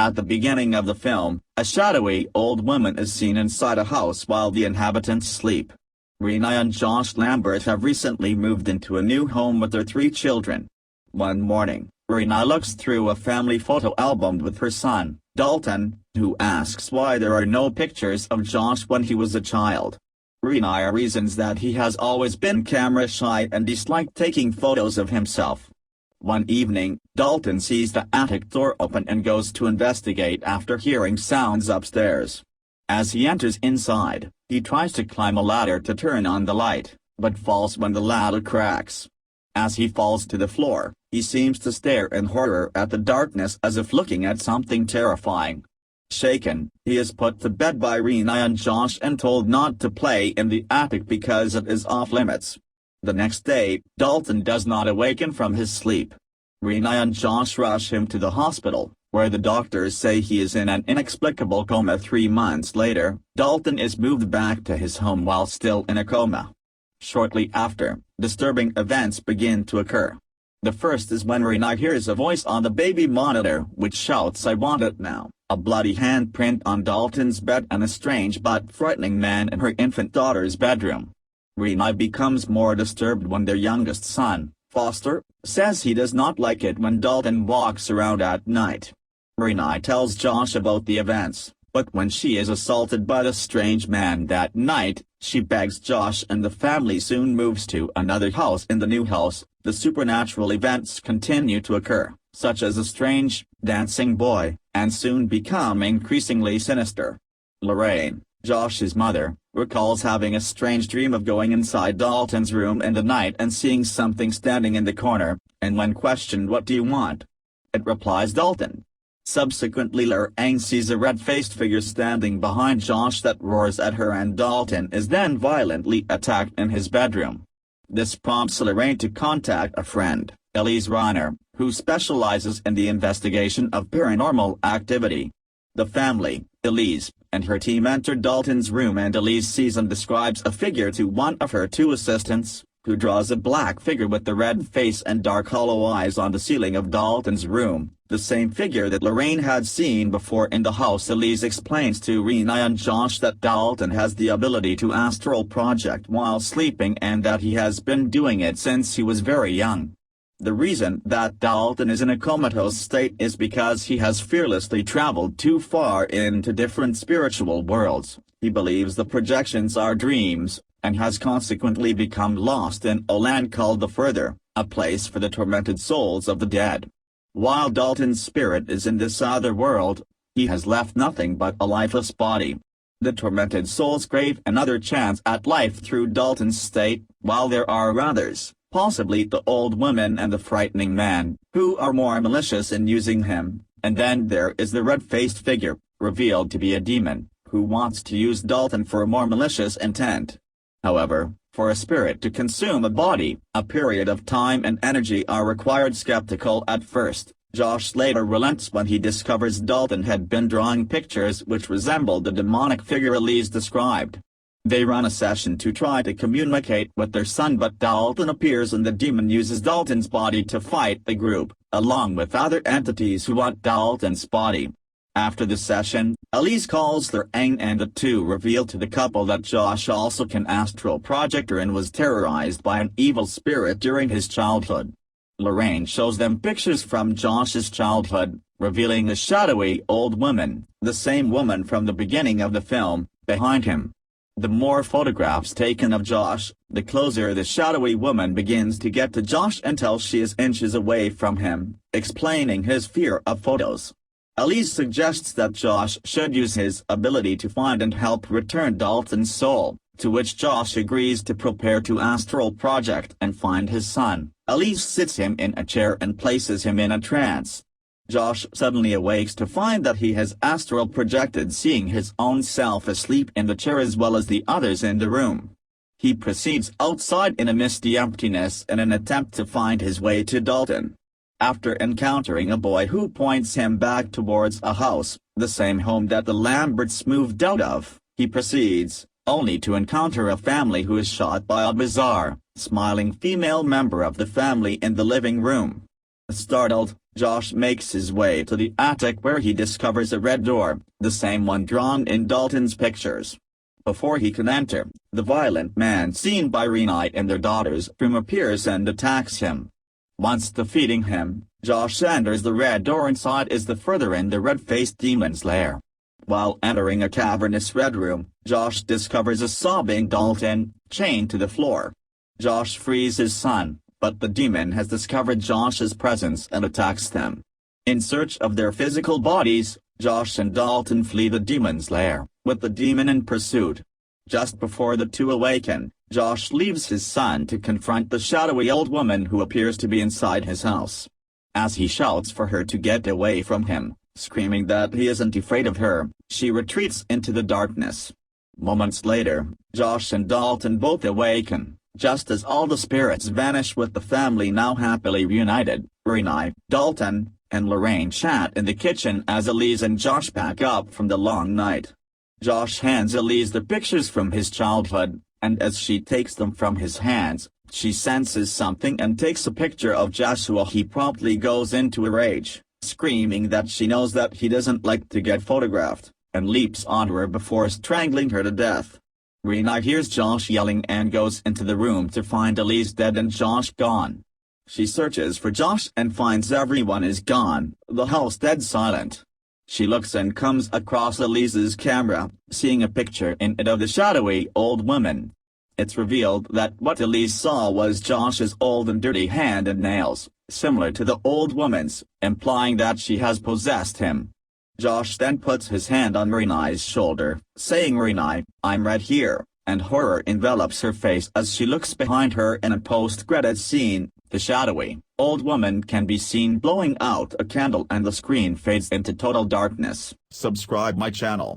At the beginning of the film, a shadowy old woman is seen inside a house while the inhabitants sleep. Renai and Josh Lambert have recently moved into a new home with their 3 children. One morning, Renai looks through a family photo album with her son, Dalton, who asks why there are no pictures of Josh when he was a child. Renai reasons that he has always been camera shy and disliked taking photos of himself. One evening, Dalton sees the attic door open and goes to investigate after hearing sounds upstairs. As he enters inside, he tries to climb a ladder to turn on the light, but falls when the ladder cracks. As he falls to the floor, he seems to stare in horror at the darkness as if looking at something terrifying. Shaken, he is put to bed by Renai and Josh and told not to play in the attic because it is off limits. The next day, Dalton does not awaken from his sleep. Renai and Josh rush him to the hospital, where the doctors say he is in an inexplicable coma. 3 months later, Dalton is moved back to his home while still in a coma. Shortly after, disturbing events begin to occur. The first is when Renai hears a voice on the baby monitor which shouts, "I want it now," a bloody handprint on Dalton's bed and a strange but frightening man in her infant daughter's bedroom. Renai becomes more disturbed when their youngest son, Foster, says he does not like it when Dalton walks around at night. Renai tells Josh about the events, but when she is assaulted by the strange man that night, she begs Josh and the family soon moves to another house. In the new house, the supernatural events continue to occur, such as a strange, dancing boy, and soon become increasingly sinister. Lorraine, Josh's mother, recalls having a strange dream of going inside Dalton's room in the night and seeing something standing in the corner, and when questioned, "What do you want?" it replies Dalton. Subsequently, Lorraine sees a red-faced figure standing behind Josh that roars at her, and Dalton is then violently attacked in his bedroom. This prompts Lorraine to contact a friend, Elise Reiner, who specializes in the investigation of paranormal activity. The family, Elise, and her team enter Dalton's room, and Elise sees and describes a figure to one of her 2 assistants, who draws a black figure with the red face and dark hollow eyes on the ceiling of Dalton's room, the same figure that Lorraine had seen before in the house. Elise explains to Renai and Josh that Dalton has the ability to astral project while sleeping and that he has been doing it since he was very young. The reason that Dalton is in a comatose state is because he has fearlessly traveled too far into different spiritual worlds. He believes the projections are dreams, and has consequently become lost in a land called the Further, a place for the tormented souls of the dead. While Dalton's spirit is in this other world, he has left nothing but a lifeless body. The tormented souls crave another chance at life through Dalton's state, while there are others, possibly the old woman and the frightening man, who are more malicious in using him. And then there is the red-faced figure, revealed to be a demon, who wants to use Dalton for a more malicious intent. However, for a spirit to consume a body, a period of time and energy are required. Skeptical at first, Josh later relents when he discovers Dalton had been drawing pictures which resembled the demonic figure Elise described. They run a session to try to communicate with their son, but Dalton appears and the demon uses Dalton's body to fight the group, along with other entities who want Dalton's body. After the session, Elise calls Lorraine, and the 2 reveal to the couple that Josh also can astral project and was terrorized by an evil spirit during his childhood. Lorraine shows them pictures from Josh's childhood, revealing a shadowy old woman, the same woman from the beginning of the film, behind him. The more photographs taken of Josh, the closer the shadowy woman begins to get to Josh until she is inches away from him, explaining his fear of photos. Elise suggests that Josh should use his ability to find and help return Dalton's soul, to which Josh agrees to prepare to astral project and find his son. Elise sits him in a chair and places him in a trance. Josh suddenly awakes to find that he has astral projected, seeing his own self asleep in the chair as well as the others in the room. He proceeds outside in a misty emptiness in an attempt to find his way to Dalton. After encountering a boy who points him back towards a house, the same home that the Lamberts moved out of, he proceeds, only to encounter a family who is shot by a bizarre, smiling female member of the family in the living room. Startled, Josh makes his way to the attic where he discovers a red door, the same one drawn in Dalton's pictures. Before he can enter, the violent man seen by Renai and their daughter's room appears and attacks him. Once defeating him, Josh enters the red door. Inside is the further in the red-faced demon's lair. While entering a cavernous red room, Josh discovers a sobbing Dalton, chained to the floor. Josh frees his son, but the demon has discovered Josh's presence and attacks them. In search of their physical bodies, Josh and Dalton flee the demon's lair, with the demon in pursuit. Just before the two awaken, Josh leaves his son to confront the shadowy old woman who appears to be inside his house. As he shouts for her to get away from him, screaming that he isn't afraid of her, she retreats into the darkness. Moments later, Josh and Dalton both awaken, just as all the spirits vanish with the family now happily reunited. Renai, Dalton, and Lorraine chat in the kitchen as Elise and Josh pack up from the long night. Josh hands Elise the pictures from his childhood, and as she takes them from his hands, she senses something and takes a picture of Joshua. He promptly goes into a rage, screaming that she knows that he doesn't like to get photographed, and leaps onto her before strangling her to death. Renai hears Josh yelling and goes into the room to find Elise dead and Josh gone. She searches for Josh and finds everyone is gone, the house dead silent. She looks and comes across Elise's camera, seeing a picture in it of the shadowy old woman. It's revealed that what Elise saw was Josh's old and dirty hand and nails, similar to the old woman's, implying that she has possessed him. Josh then puts his hand on Renai's shoulder, saying, "Renai, I'm right here," and horror envelops her face as she looks behind her in a post-credits scene. The shadowy old woman can be seen blowing out a candle and the screen fades into total darkness. Subscribe my channel.